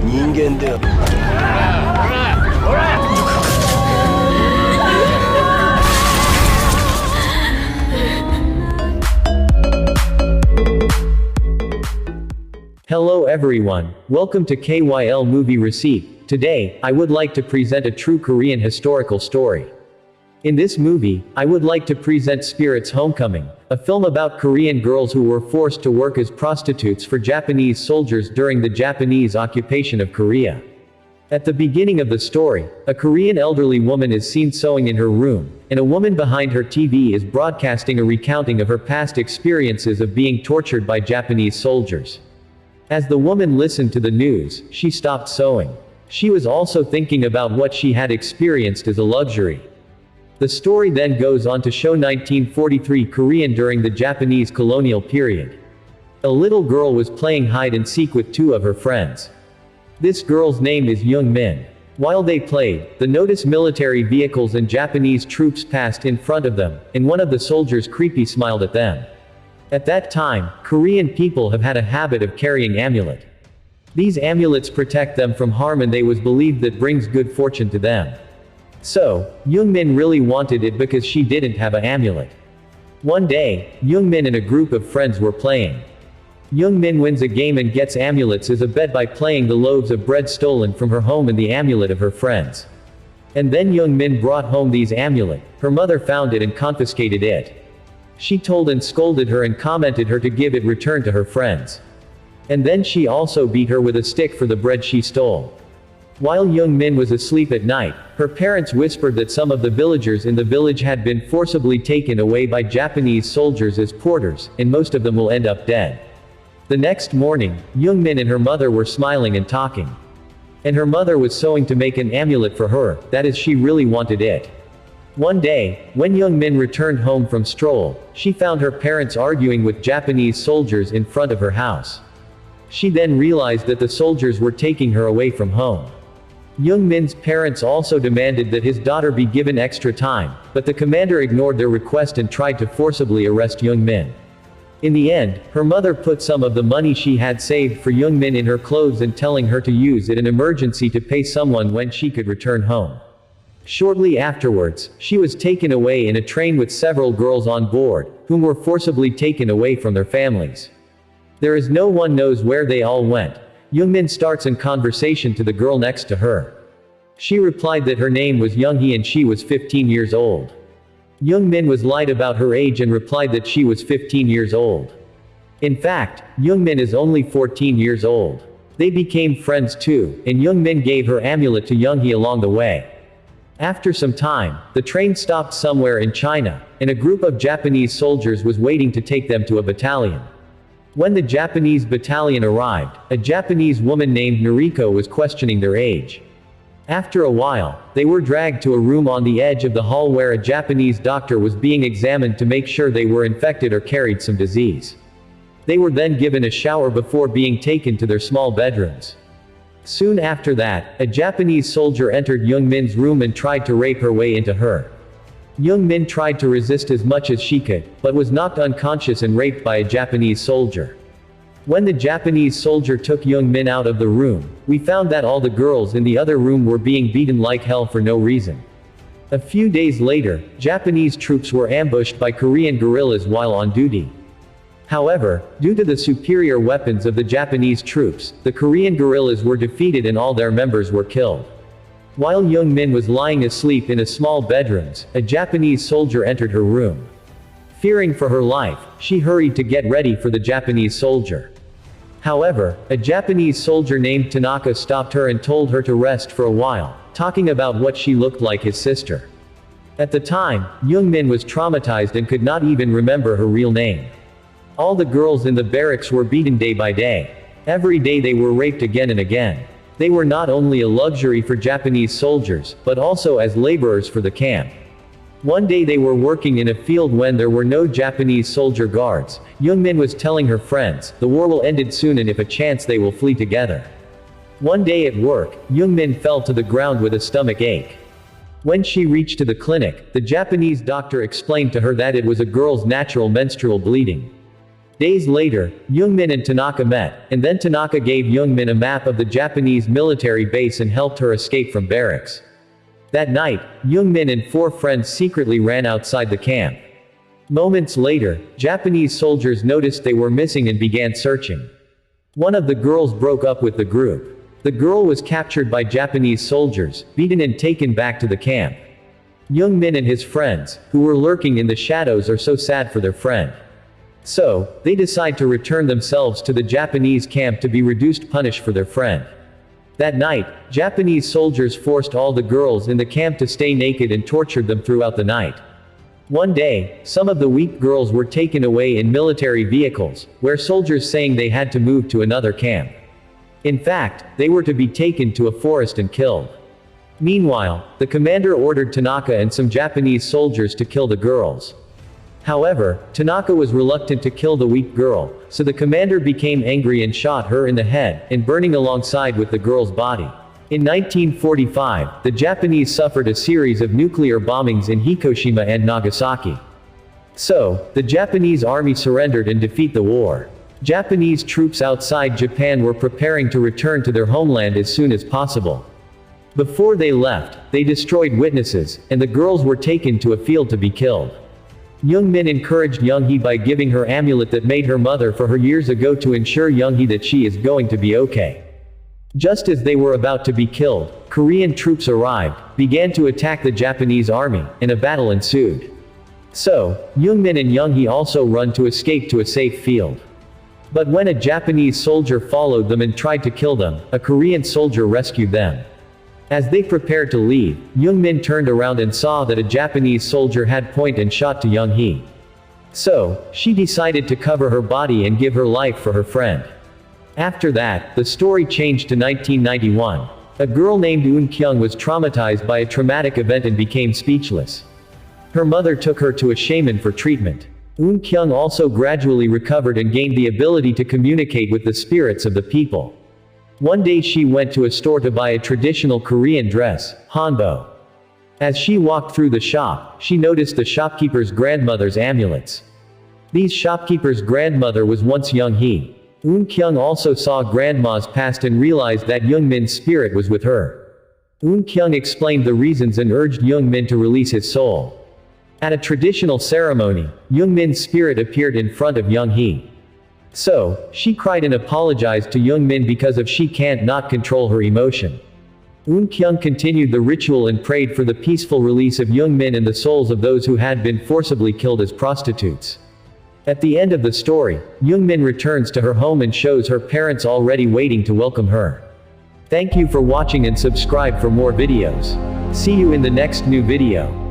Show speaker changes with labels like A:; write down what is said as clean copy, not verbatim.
A: 人間では
B: Hello everyone, welcome to KYL Movie Receipt. Today, I would like to present a true Korean historical story. In this movie, I would like to present Spirit's Homecoming, a film about Korean girls who were forced to work as prostitutes for Japanese soldiers during the Japanese occupation of Korea. At the beginning of the story, a Korean elderly woman is seen sewing in her room, and a woman behind her TV is broadcasting a recounting of her past experiences of being tortured by Japanese soldiers. As the woman listened to the news, she stopped sewing. She was also thinking about what she had experienced as a luxury. The story then goes on to show 1943 Korean during the Japanese colonial period. A little girl was playing hide and seek with two of her friends. This girl's name is Young Min. While they played, they noticed military vehicles and Japanese troops passed in front of them, and one of the soldiers creepy smiled at them. At that time, Korean people have had a habit of carrying amulet. These amulets protect them from harm and they was believed that brings good fortune to them. So, Young Min really wanted it because she didn't have an amulet. One day, Young Min and a group of friends were playing. Young Min wins a game and gets amulets as a bet by playing the loaves of bread stolen from her home and the amulet of her friends. And then Young Min brought home these amulet. Her mother found it and confiscated it. She told and scolded her and commented her to give it return to her friends. And then she also beat her with a stick for the bread she stole. While Young Min was asleep at night, her parents whispered that some of the villagers in the village had been forcibly taken away by Japanese soldiers as porters, and most of them will end up dead. The next morning, Young Min and her mother were smiling and talking. And her mother was sewing to make an amulet for her, that is, she really wanted it. One day, when Young Min returned home from stroll, she found her parents arguing with Japanese soldiers in front of her house. She then realized that the soldiers were taking her away from home. Young Min's parents also demanded that his daughter be given extra time, but the commander ignored their request and tried to forcibly arrest Young Min. In the end, her mother put some of the money she had saved for Young Min in her clothes and telling her to use it in emergency to pay someone when she could return home. Shortly afterwards, she was taken away in a train with several girls on board, whom were forcibly taken away from their families. There is no one knows where they all went. Young Min starts a conversation to the girl next to her. She replied that her name was Young Hee and she was 15 years old. Young Min was lied about her age and replied that she was 15 years old. In fact, Young Min is only 14 years old. They became friends too, and Young Min gave her amulet to Young Hee along the way. After some time, the train stopped somewhere in China, and a group of Japanese soldiers was waiting to take them to a battalion. When the Japanese battalion arrived, a Japanese woman named Noriko was questioning their age. After a while, they were dragged to a room on the edge of the hall where a Japanese doctor was being examined to make sure they were infected or carried some disease. They were then given a shower before being taken to their small bedrooms. Soon after that, a Japanese soldier entered Young Min's room and tried to rape her way into her. Young Min tried to resist as much as she could, but was knocked unconscious and raped by a Japanese soldier. When the Japanese soldier took Young Min out of the room, we found that all the girls in the other room were being beaten like hell for no reason. A few days later, Japanese troops were ambushed by Korean guerrillas while on duty. However, due to the superior weapons of the Japanese troops, the Korean guerrillas were defeated and all their members were killed. While Young Min was lying asleep in a small bedrooms, a Japanese soldier entered her room. Fearing for her life, she hurried to get ready for the Japanese soldier. However, a Japanese soldier named Tanaka stopped her and told her to rest for a while, talking about what she looked like his sister. At the time, Young Min was traumatized and could not even remember her real name. All the girls in the barracks were beaten day by day. Every day they were raped again and again. They were not only a luxury for Japanese soldiers, but also as laborers for the camp. One day they were working in a field when there were no Japanese soldier guards. Young Min was telling her friends, the war will end soon and if a chance they will flee together. One day at work, Young Min fell to the ground with a stomach ache. When she reached to the clinic, the Japanese doctor explained to her that it was a girl's natural menstrual bleeding. Days later, Youngmin and Tanaka met, and then Tanaka gave Youngmin a map of the Japanese military base and helped her escape from barracks. That night, Youngmin and 4 friends secretly ran outside the camp. Moments later, Japanese soldiers noticed they were missing and began searching. One of the girls broke up with the group. The girl was captured by Japanese soldiers, beaten and taken back to the camp. Youngmin and his friends, who were lurking in the shadows, are so sad for their friend. So, they decide to return themselves to the Japanese camp to be reduced punished for their friend. That night, Japanese soldiers forced all the girls in the camp to stay naked and tortured them throughout the night. One day, some of the weak girls were taken away in military vehicles, where soldiers saying they had to move to another camp. In fact, they were to be taken to a forest and killed. Meanwhile, the commander ordered Tanaka and some Japanese soldiers to kill the girls. However, Tanaka was reluctant to kill the weak girl, so the commander became angry and shot her in the head, and burning alongside with the girl's body. In 1945, the Japanese suffered a series of nuclear bombings in Hiroshima and Nagasaki. So, the Japanese army surrendered and defeated the war. Japanese troops outside Japan were preparing to return to their homeland as soon as possible. Before they left, they destroyed witnesses, and the girls were taken to a field to be killed. Youngmin encouraged Younghee by giving her amulet that made her mother for her years ago to ensure Younghee that she is going to be okay. Just as they were about to be killed, Korean troops arrived, began to attack the Japanese army, and a battle ensued. So, Youngmin and Younghee also run to escape to a safe field. But when a Japanese soldier followed them and tried to kill them, a Korean soldier rescued them. As they prepared to leave, Youngmin turned around and saw that a Japanese soldier had pointed and shot to Younghee. So, she decided to cover her body and give her life for her friend. After that, the story changed to 1991. A girl named Eun Kyung was traumatized by a traumatic event and became speechless. Her mother took her to a shaman for treatment. Eun Kyung also gradually recovered and gained the ability to communicate with the spirits of the people. One day she went to a store to buy a traditional Korean dress, hanbok. As she walked through the shop, she noticed the shopkeeper's grandmother's amulets. These shopkeeper's grandmother was once Younghee. Eun Kyung also saw grandma's past and realized that Youngmin's spirit was with her. Eun Kyung explained the reasons and urged Youngmin to release his soul. At a traditional ceremony, Youngmin's spirit appeared in front of Younghee. So, she cried and apologized to Youngmin because of she can't not control her emotion. Eun Kyung continued the ritual and prayed for the peaceful release of Youngmin and the souls of those who had been forcibly killed as prostitutes. At the end of the story, Youngmin returns to her home and shows her parents already waiting to welcome her. Thank you for watching and subscribe for more videos. See you in the next new video.